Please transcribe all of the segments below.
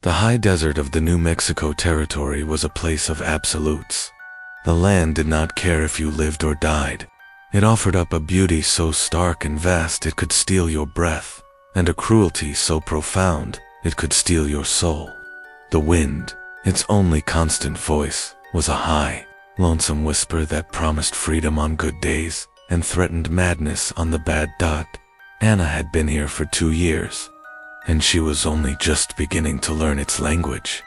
The high desert of the New Mexico territory was a place of absolutes. The land did not care if you lived or died. It offered up a beauty so stark and vast it could steal your breath, and a cruelty so profound it could steal your soul. The wind, its only constant voice, was a high, lonesome whisper that promised freedom on good days and threatened madness on the bad dot. Anna had been here for 2 years, and she was only just beginning to learn its language.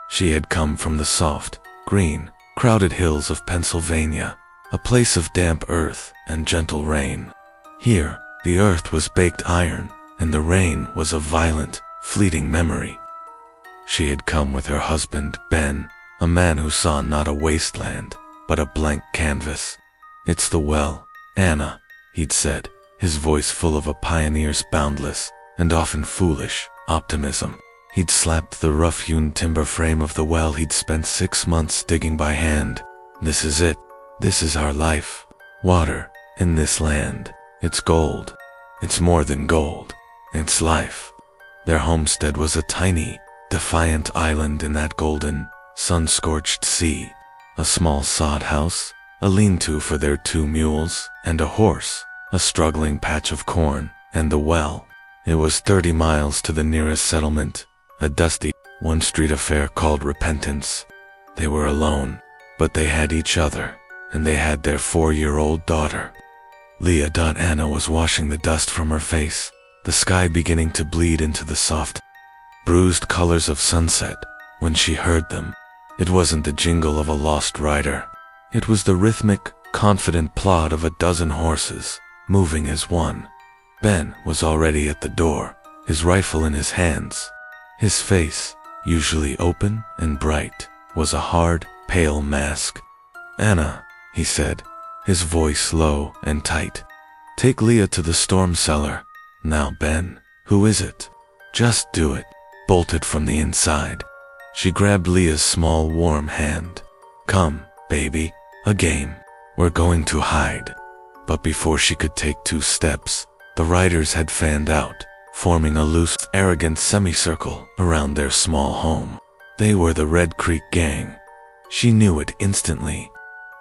She had come from the soft, green, crowded hills of Pennsylvania, a place of damp earth and gentle rain. Here, the earth was baked iron, and the rain was a violent, fleeting memory. She had come with her husband, Ben, a man who saw not a wasteland, but a blank canvas. "It's the well, Anna," he'd said, his voice full of a pioneer's boundless, and often foolish, optimism. He'd slapped the rough-hewn timber frame of the well he'd spent 6 months digging by hand. "This is it. This is our life. Water, in this land. It's gold. It's more than gold. It's life." Their homestead was a tiny, defiant island in that golden, sun-scorched sea. A small sod house, a lean-to for their 2 mules, and a horse, a struggling patch of corn, and the well. It was 30 miles to the nearest settlement, a dusty, one-street affair called Repentance. They were alone, but they had each other, and they had their 4-year-old daughter. Leah. Anna was washing the dust from her face, the sky beginning to bleed into the soft, bruised colors of sunset, when she heard them. It wasn't the jingle of a lost rider. It was the rhythmic, confident plod of a dozen horses, moving as one. Ben was already at the door, his rifle in his hands. His face, usually open and bright, was a hard, pale mask. "Anna," he said, his voice low and tight. "Take Leah to the storm cellar." "Now, Ben, who is it?" "Just do it." Bolted from the inside. She grabbed Leah's small, warm hand. "Come, baby, a game. We're going to hide." But before she could take 2 steps, the riders had fanned out, forming a loose, arrogant semicircle around their small home. They were the Red Creek Gang. She knew it instantly.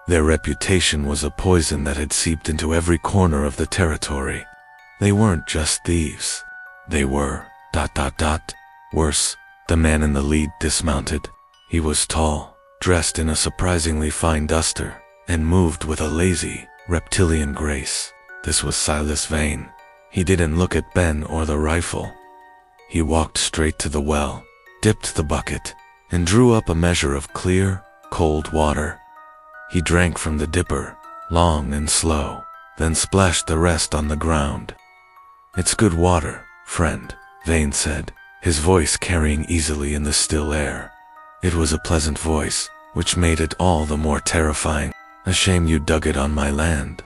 Their reputation was a poison that had seeped into every corner of the territory. They weren't just thieves. They were, ... Worse, the man in the lead dismounted. He was tall, dressed in a surprisingly fine duster, and moved with a lazy, reptilian grace. This was Silas Vane. He didn't look at Ben or the rifle. He walked straight to the well, dipped the bucket, and drew up a measure of clear, cold water. He drank from the dipper, long and slow, then splashed the rest on the ground. "It's good water, friend," Vane said, his voice carrying easily in the still air. It was a pleasant voice, which made it all the more terrifying. "A shame you dug it on my land."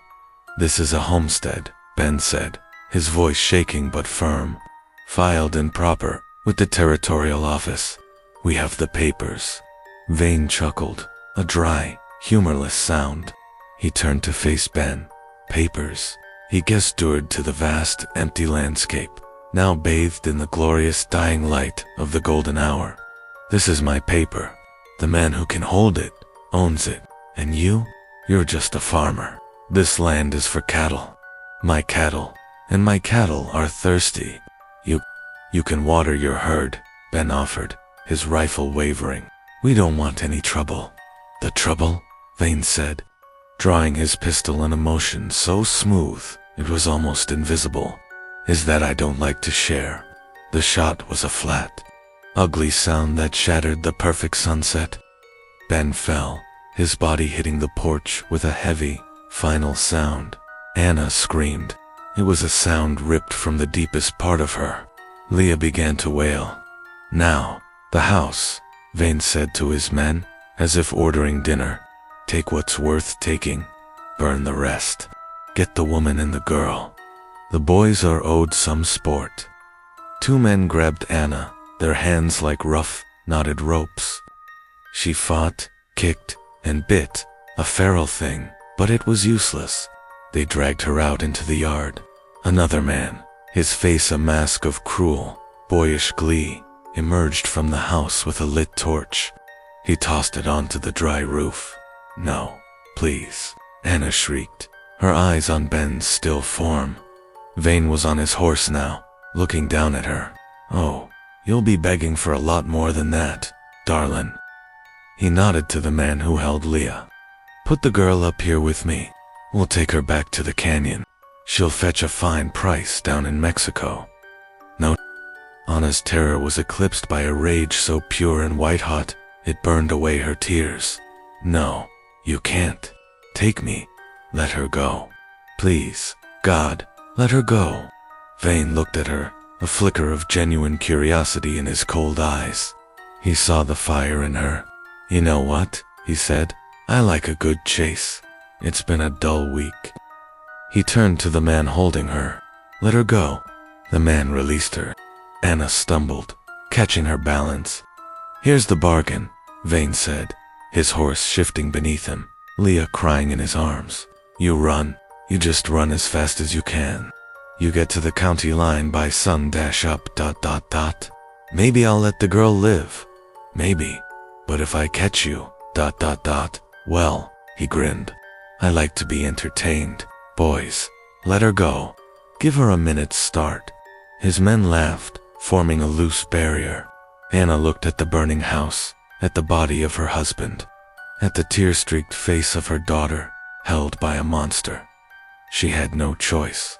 "This is a homestead," Ben said, his voice shaking but firm. "Filed and proper, with the territorial office. We have the papers." Vane chuckled, a dry, humorless sound. He turned to face Ben. Papers. He gestured to the vast, empty landscape, now bathed in the glorious dying light of the golden hour. "This is my paper. The man who can hold it owns it. And you're just a farmer. This land is for cattle. My cattle. And my cattle are thirsty. You can water your herd," Ben offered, his rifle wavering. "We don't want any trouble." "The trouble," Vane said, drawing his pistol in a motion so smooth it was almost invisible, "is that I don't like to share." The shot was a flat, ugly sound that shattered the perfect sunset. Ben fell, his body hitting the porch with a heavy, final sound. Anna screamed. It was a sound ripped from the deepest part of her. Leah began to wail. "Now, the house," Vane said to his men, as if ordering dinner. "Take what's worth taking. Burn the rest. Get the woman and the girl. The boys are owed some sport." 2 men grabbed Anna, their hands like rough, knotted ropes. She fought, kicked, and bit, a feral thing, but it was useless. They dragged her out into the yard. Another man, his face a mask of cruel, boyish glee, emerged from the house with a lit torch. He tossed it onto the dry roof. "No, please," Anna shrieked, her eyes on Ben's still form. Vane was on his horse now, looking down at her. "Oh, you'll be begging for a lot more than that, darlin'." He nodded to the man who held Leah. "Put the girl up here with me. We'll take her back to the canyon. She'll fetch a fine price down in Mexico." No. Anna's terror was eclipsed by a rage so pure and white-hot, it burned away her tears. "No, you can't. Take me. Let her go. Please, God, let her go." Vane looked at her, a flicker of genuine curiosity in his cold eyes. He saw the fire in her. "You know what?" he said. "I like a good chase. It's been a dull week." He turned to the man holding her. "Let her go." The man released her. Anna stumbled, catching her balance. "Here's the bargain," Vane said, his horse shifting beneath him, Leah crying in his arms. "You run. You just run as fast as you can. You get to the county line by sun-up ... Maybe I'll let the girl live. Maybe. But if I catch you ... Well," he grinned, "I like to be entertained. Boys, let her go. Give her a minute's start." His men laughed, forming a loose barrier. Anna looked at the burning house, at the body of her husband, at the tear-streaked face of her daughter, held by a monster. She had no choice.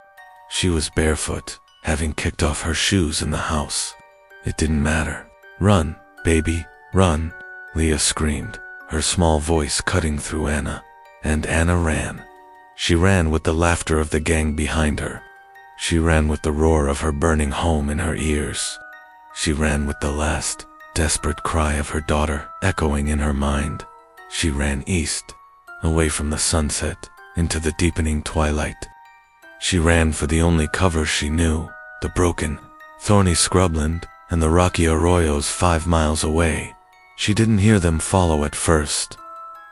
She was barefoot, having kicked off her shoes in the house. It didn't matter. "Run, baby, run," Leah screamed, her small voice cutting through Anna. And Anna ran. She ran with the laughter of the gang behind her. She ran with the roar of her burning home in her ears. She ran with the last, desperate cry of her daughter echoing in her mind. She ran east, away from the sunset, into the deepening twilight. She ran for the only cover she knew, the broken, thorny scrubland and the rocky arroyos 5 miles away. She didn't hear them follow at first.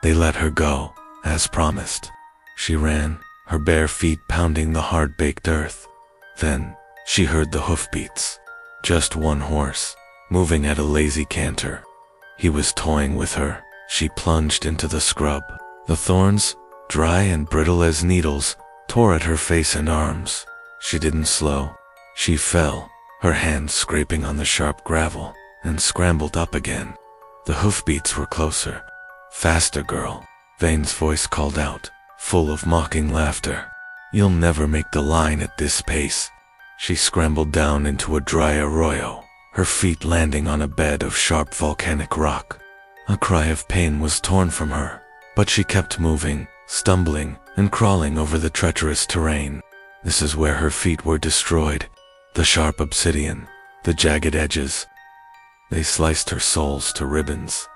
They let her go, as promised. She ran, her bare feet pounding the hard-baked earth. Then, she heard the hoofbeats. Just one horse, moving at a lazy canter. He was toying with her. She plunged into the scrub. The thorns, dry and brittle as needles, tore at her face and arms. She didn't slow. She fell, her hands scraping on the sharp gravel, and scrambled up again. The hoofbeats were closer. "Faster, girl," Vane's voice called out, full of mocking laughter. "You'll never make the line at this pace." She scrambled down into a dry arroyo, her feet landing on a bed of sharp volcanic rock. A cry of pain was torn from her, but she kept moving, stumbling and crawling over the treacherous terrain. This is where her feet were destroyed. The sharp obsidian, the jagged edges. They sliced her soles to ribbons.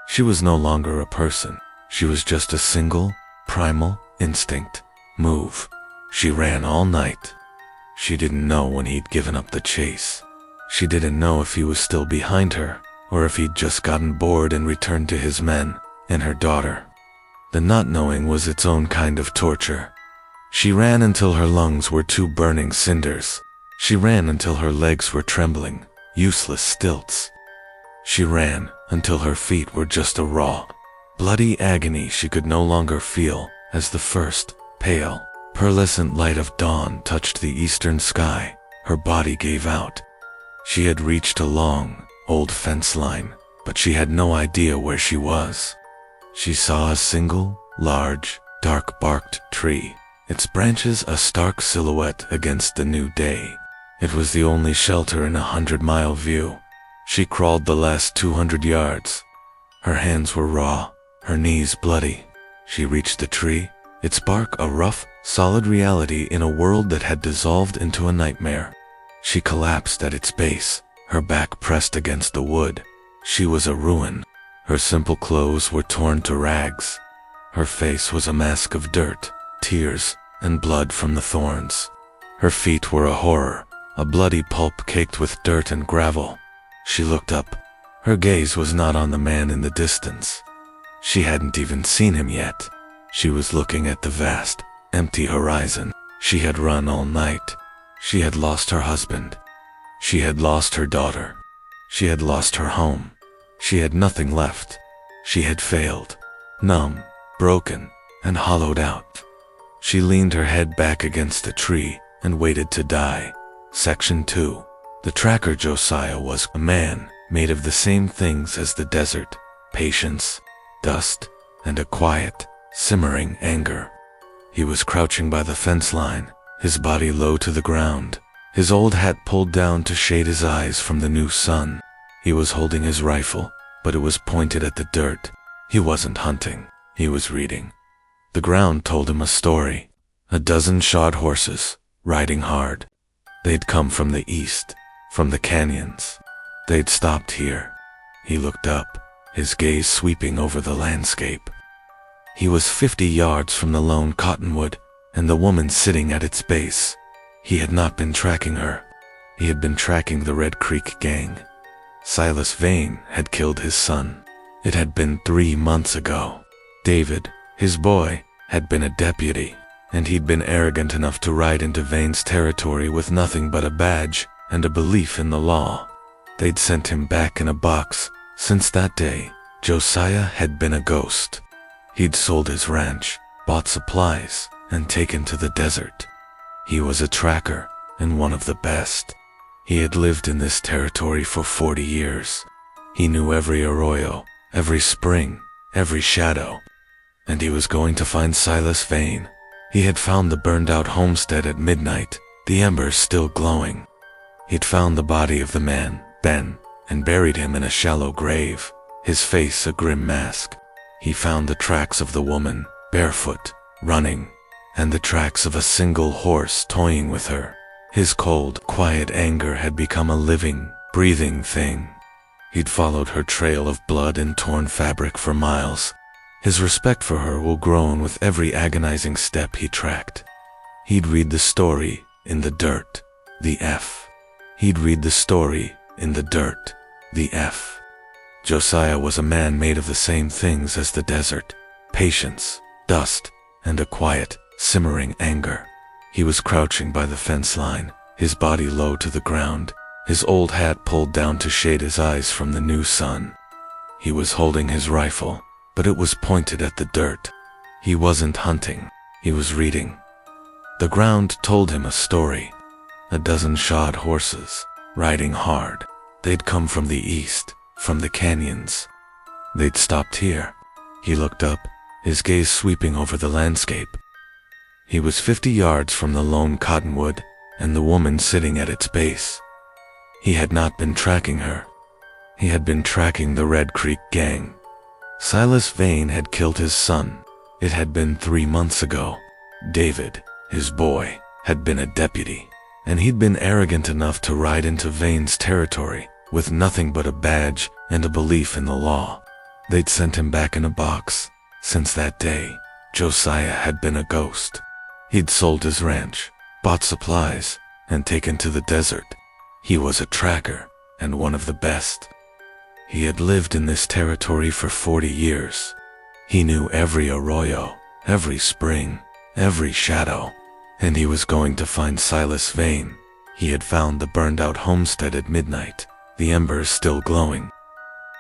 She was no longer a person. She was just a single, primal instinct. Move. She ran all night. She didn't know when he'd given up the chase. She didn't know if he was still behind her, or if he'd just gotten bored and returned to his men and her daughter. The not knowing was its own kind of torture. She ran until her lungs were 2 burning cinders. She ran until her legs were trembling, useless stilts. She ran until her feet were just a raw, bloody agony she could no longer feel as the first, pale, pearlescent light of dawn touched the eastern sky. Her body gave out. She had reached a long, old fence line, but she had no idea where she was. She saw a single, large, dark-barked tree, its branches a stark silhouette against the new day. It was the only shelter in a 100-mile view. She crawled the last 200 yards. Her hands were raw, her knees bloody. She reached the tree, its bark a rough, solid reality in a world that had dissolved into a nightmare. She collapsed at its base, her back pressed against the wood. She was a ruin. Her simple clothes were torn to rags. Her face was a mask of dirt, tears, and blood from the thorns. Her feet were a horror, a bloody pulp caked with dirt and gravel. She looked up. Her gaze was not on the man in the distance. She hadn't even seen him yet. She was looking at the vast, empty horizon. She had run all night. She had lost her husband. She had lost her daughter. She had lost her home. She had nothing left. She had failed. Numb, broken, and hollowed out. She leaned her head back against a tree and waited to die. Section 2. The tracker Josiah was a man made of the same things as the desert: patience, dust, and a quiet, simmering anger. He was crouching by the fence line, his body low to the ground, his old hat pulled down to shade his eyes from the new sun. He was holding his rifle, but it was pointed at the dirt. He wasn't hunting, he was reading. The ground told him a story. A dozen shod horses, riding hard. They'd come from the east, from the canyons. They'd stopped here. He looked up, his gaze sweeping over the landscape. He was 50 yards from the lone cottonwood and the woman sitting at its base. He had not been tracking her. He had been tracking the Red Creek gang. Silas Vane had killed his son. It had been 3 months ago. David, his boy, had been a deputy, and he'd been arrogant enough to ride into Vane's territory with nothing but a badge and a belief in the law. They'd sent him back in a box. Since that day, Josiah had been a ghost. He'd sold his ranch, bought supplies, and taken to the desert. He was a tracker, and one of the best. He had lived in this territory for 40 years. He knew every arroyo, every spring, every shadow. And he was going to find Silas Vane. He had found the burned-out homestead at midnight, the embers still glowing. He'd found the body of the man, Ben, and buried him in a shallow grave, his face a grim mask. He found the tracks of the woman, barefoot, running, and the tracks of a single horse toying with her. His cold, quiet anger had become a living, breathing thing. He'd followed her trail of blood and torn fabric for miles. His respect for her will grow with every agonizing step he tracked. He'd read the story in the dirt, the F. He'd read the story in the dirt, the F. Josiah was a man made of the same things as the desert: patience, dust, and a quiet, simmering anger. He was crouching by the fence line, his body low to the ground, his old hat pulled down to shade his eyes from the new sun. He was holding his rifle, but it was pointed at the dirt. He wasn't hunting, he was reading. The ground told him a story. A dozen shod horses, riding hard. They'd come from the east, from the canyons. They'd stopped here. He looked up, his gaze sweeping over the landscape. He was 50 yards from the lone cottonwood and the woman sitting at its base. He had not been tracking her. He had been tracking the Red Creek gang. Silas Vane had killed his son. It had been 3 months ago. David, his boy, had been a deputy, and he'd been arrogant enough to ride into Vane's territory with nothing but a badge and a belief in the law. They'd sent him back in a box. Since that day, Josiah had been a ghost. He'd sold his ranch, bought supplies, and taken to the desert. He was a tracker, and one of the best. He had lived in this territory for 40 years. He knew every arroyo, every spring, every shadow, and he was going to find Silas Vane. He had found the burned-out homestead at midnight, the embers still glowing.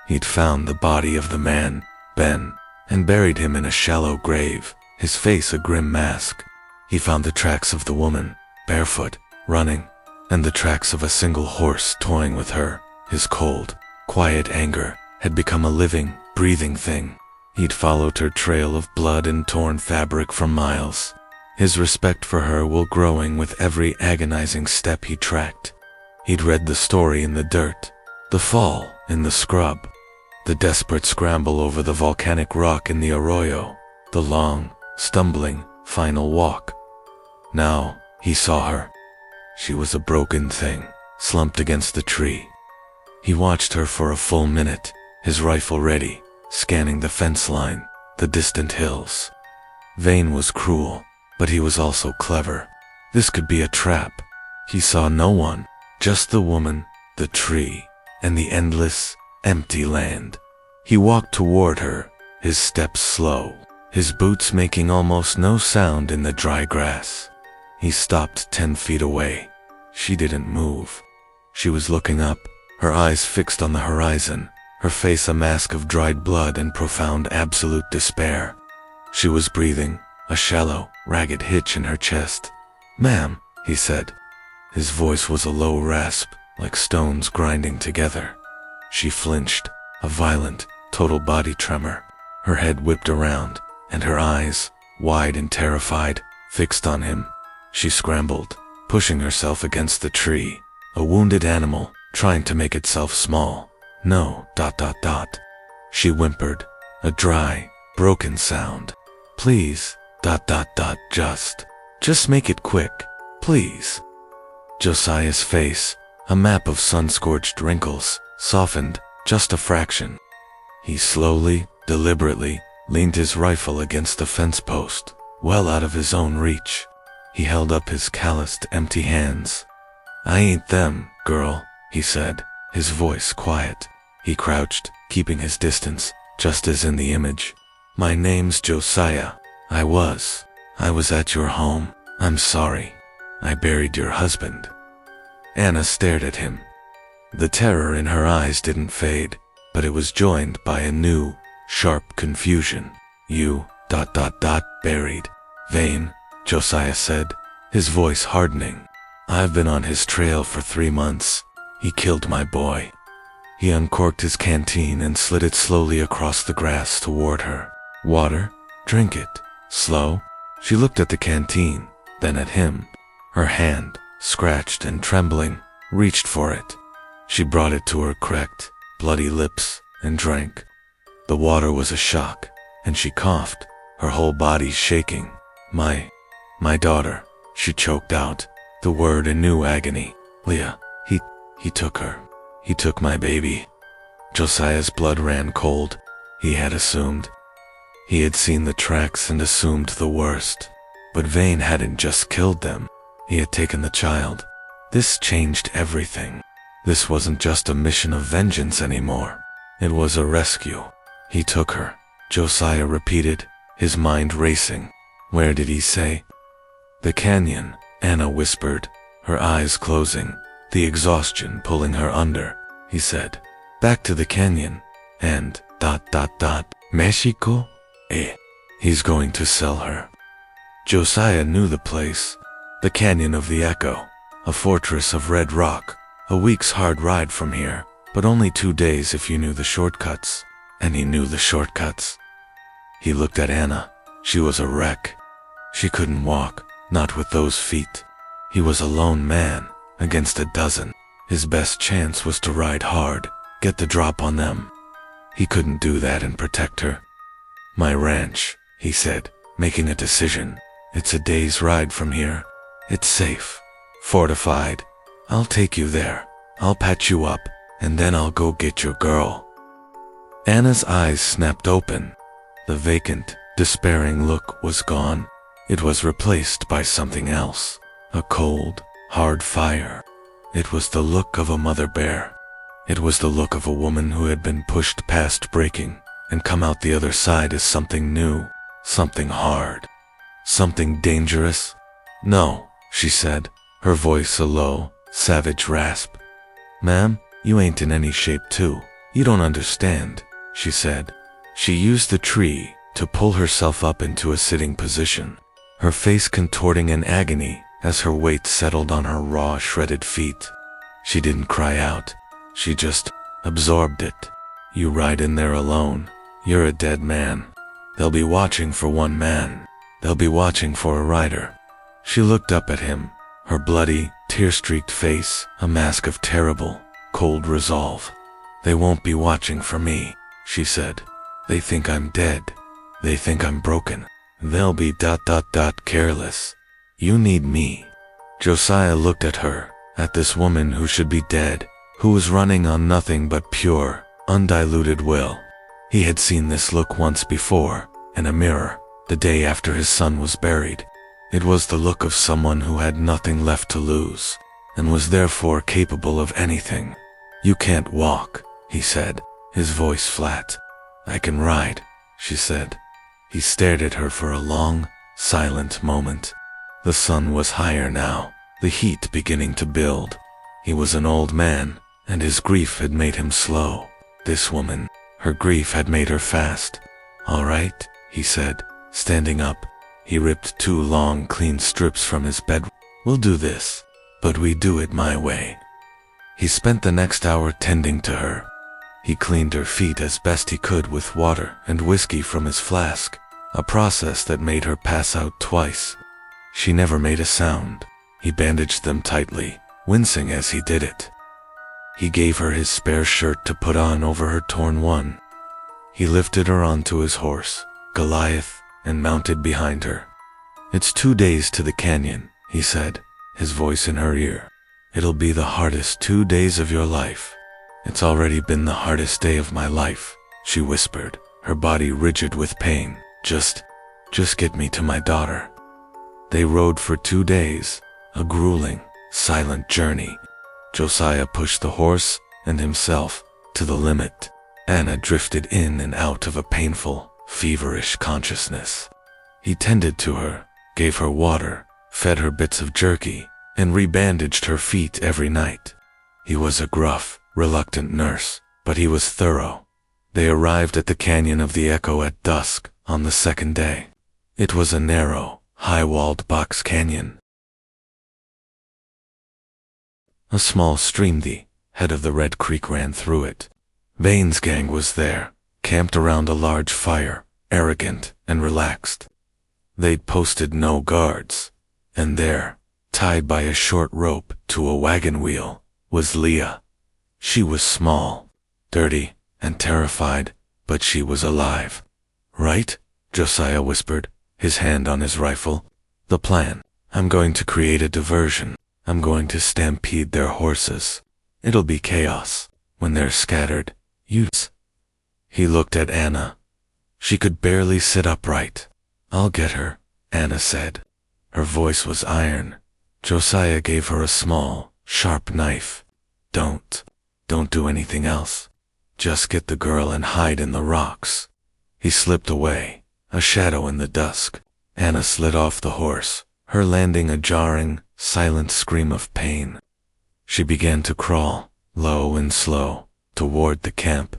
He'd found the body of the man, Ben, and buried him in a shallow grave, his face a grim mask. He found the tracks of the woman, barefoot, running, and the tracks of a single horse toying with her. His cold, quiet anger had become a living, breathing thing. He'd followed her trail of blood and torn fabric for miles. His respect for her will growing with every agonizing step he tracked. He'd read the story in the dirt, the fall in the scrub, the desperate scramble over the volcanic rock in the arroyo, the long, stumbling, final walk. Now, he saw her. She was a broken thing, slumped against the tree. He watched her for a full minute, his rifle ready, scanning the fence line, the distant hills. Vane was cruel, but he was also clever. This could be a trap. He saw no one, just the woman, the tree, and the endless, empty land. He walked toward her, his steps slow, his boots making almost no sound in the dry grass. He stopped 10 feet away. She didn't move. She was looking up, her eyes fixed on the horizon, her face a mask of dried blood and profound absolute despair. She was breathing, a shallow, ragged hitch in her chest. "Ma'am," he said. His voice was a low rasp, like stones grinding together. She flinched, a violent, total body tremor. Her head whipped around, and her eyes, wide and terrified, fixed on him. She scrambled, pushing herself against the tree, a wounded animal, trying to make itself small. "No, ... She whimpered, a dry, broken sound. "Please, ... Just make it quick, please." Josiah's face, a map of sun-scorched wrinkles, softened, just a fraction. He slowly, deliberately, leaned his rifle against the fence post, well out of his own reach. He held up his calloused, empty hands. "I ain't them, girl," he said, his voice quiet. He crouched, keeping his distance, just as in the image. "My name's Josiah. I was at your home. I'm sorry. I buried your husband." Anna stared at him. The terror in her eyes didn't fade, but it was joined by a new, sharp confusion. "You, ... buried. Vain," Josiah said, his voice hardening. "I've been on his trail for 3 months. He killed my boy." He uncorked his canteen and slid it slowly across the grass toward her. "Water? Drink it. Slow." She looked at the canteen, then at him. Her hand, scratched and trembling, reached for it. She brought it to her cracked, bloody lips and drank. The water was a shock, and she coughed, her whole body shaking. My daughter," she choked out, the word in new agony. "Leah, he took her. He took my baby." Josiah's blood ran cold. He had assumed. He had seen the tracks and assumed the worst. But Vane hadn't just killed them. He had taken the child. This changed everything. This wasn't just a mission of vengeance anymore. It was a rescue. "He took her," Josiah repeated, his mind racing. "Where did he say?" "The canyon," Anna whispered, her eyes closing, the exhaustion pulling her under. He said, "Back to the canyon, and ... Mexico? He's going to sell her." Josiah knew the place. The Canyon of the Echo, a fortress of red rock, a week's hard ride from here, but only 2 days if you knew the shortcuts. And he knew the shortcuts. He looked at Anna. She was a wreck. She couldn't walk, not with those feet. He was a lone man, against a dozen. His best chance was to ride hard, get the drop on them. He couldn't do that and protect her. "My ranch," he said, making a decision. "It's a day's ride from here. It's safe, fortified. I'll take you there. I'll patch you up, and then I'll go get your girl." Anna's eyes snapped open. The vacant, despairing look was gone. It was replaced by something else. A cold, hard fire. It was the look of a mother bear. It was the look of a woman who had been pushed past breaking and come out the other side as something new, something hard, something dangerous. "No," she said, her voice a low, savage rasp. "Ma'am, you ain't in any shape too. You don't understand," she said. She used the tree to pull herself up into a sitting position, her face contorting in agony as her weight settled on her raw, shredded feet. She didn't cry out. She just absorbed it. "You ride in there alone. You're a dead man. They'll be watching for one man. They'll be watching for a rider." She looked up at him, her bloody, tear-streaked face a mask of terrible, cold resolve. "They won't be watching for me," she said. "They think I'm dead. They think I'm broken. They'll be ... careless. You need me." Josiah looked at her, at this woman who should be dead, who was running on nothing but pure, undiluted will. He had seen this look once before, in a mirror, the day after his son was buried. It was the look of someone who had nothing left to lose, and was therefore capable of anything. "You can't walk," he said, his voice flat. "I can ride," she said. He stared at her for a long, silent moment. The sun was higher now, the heat beginning to build. He was an old man, and his grief had made him slow. This woman, her grief had made her fast. "All right," he said, standing up. He ripped 2 long, clean strips from his bed. "We'll do this, but we do it my way." He spent the next hour tending to her. He cleaned her feet as best he could with water and whiskey from his flask, a process that made her pass out twice. She never made a sound. He bandaged them tightly, wincing as he did it. He gave her his spare shirt to put on over her torn one. He lifted her onto his horse, Goliath, and mounted behind her. "It's 2 days to the canyon," he said, his voice in her ear. "It'll be the hardest 2 days of your life." "It's already been the hardest day of my life," she whispered, her body rigid with pain. Just get me to my daughter." They rode for 2 days, a grueling, silent journey. Josiah pushed the horse and himself to the limit. Anna drifted in and out of a painful, feverish consciousness. He tended to her, gave her water, fed her bits of jerky, and rebandaged her feet every night. He was a gruff, reluctant nurse, but he was thorough. They arrived at the Canyon of the Echo at dusk on the 2nd day. It was a narrow, high-walled box canyon. A small stream, the head of the Red Creek, ran through it. Vane's gang was there, camped around a large fire, arrogant and relaxed. They'd posted no guards, and there, tied by a short rope to a wagon wheel, was Leah. She was small, dirty, and terrified, but she was alive. "Right?" Josiah whispered, his hand on his rifle. "The plan. I'm going to create a diversion. I'm going to stampede their horses. It'll be chaos. When they're scattered, He looked at Anna. She could barely sit upright. "I'll get her," Anna said. Her voice was iron. Josiah gave her a small, sharp knife. Don't do anything else. Just get the girl and hide in the rocks." He slipped away, a shadow in the dusk. Anna slid off the horse, her landing a jarring, silent scream of pain. She began to crawl, low and slow, toward the camp,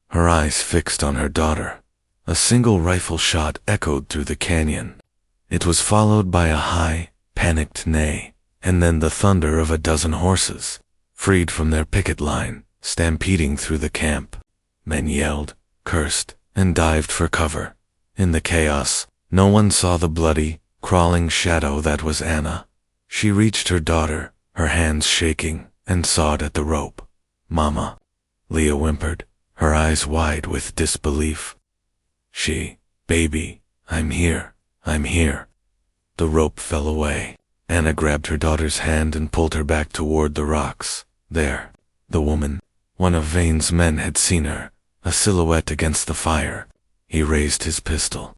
her eyes fixed on her daughter. A single rifle shot echoed through the canyon. It was followed by a high, panicked neigh, and then the thunder of a dozen horses, freed from their picket line, stampeding through the camp. Men yelled, cursed, and dived for cover. In the chaos, no one saw the bloody, crawling shadow that was Anna. She reached her daughter, her hands shaking, and sawed at the rope. "Mama," Leah whimpered, her eyes wide with disbelief. "Baby, I'm here. The rope fell away. Anna grabbed her daughter's hand and pulled her back toward the rocks. There, the woman, one of Vane's men, had seen her, a silhouette against the fire. He raised his pistol.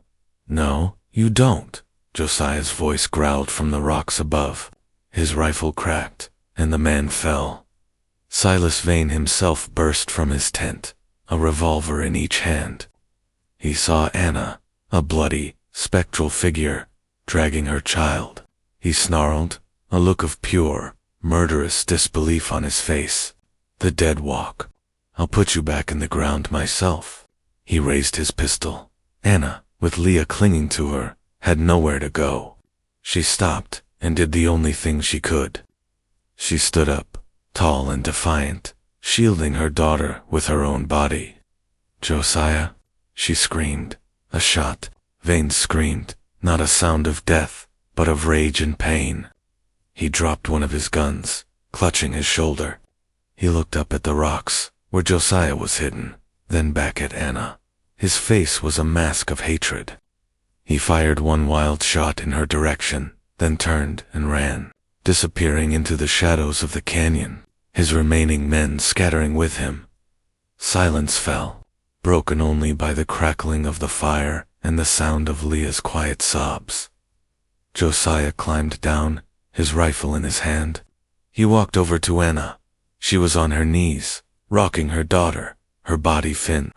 "No, you don't," Josiah's voice growled from the rocks above. His rifle cracked, and the man fell. Silas Vane himself burst from his tent, a revolver in each hand. He saw Anna, a bloody, spectral figure, dragging her child. He snarled, a look of pure, murderous disbelief on his face. "The dead walk. I'll put you back in the ground myself." He raised his pistol. Anna, with Leah clinging to her, had nowhere to go. She stopped and did the only thing she could. She stood up, tall and defiant, shielding her daughter with her own body. "Josiah," she screamed. A shot. Vane screamed, not a sound of death, but of rage and pain. He dropped one of his guns, clutching his shoulder. He looked up at the rocks, where Josiah was hidden, then back at Anna. His face was a mask of hatred. He fired one wild shot in her direction, then turned and ran, disappearing into the shadows of the canyon, his remaining men scattering with him. Silence fell, broken only by the crackling of the fire and the sound of Leah's quiet sobs. Josiah climbed down, his rifle in his hand. He walked over to Anna. She was on her knees, rocking her daughter, her body thin,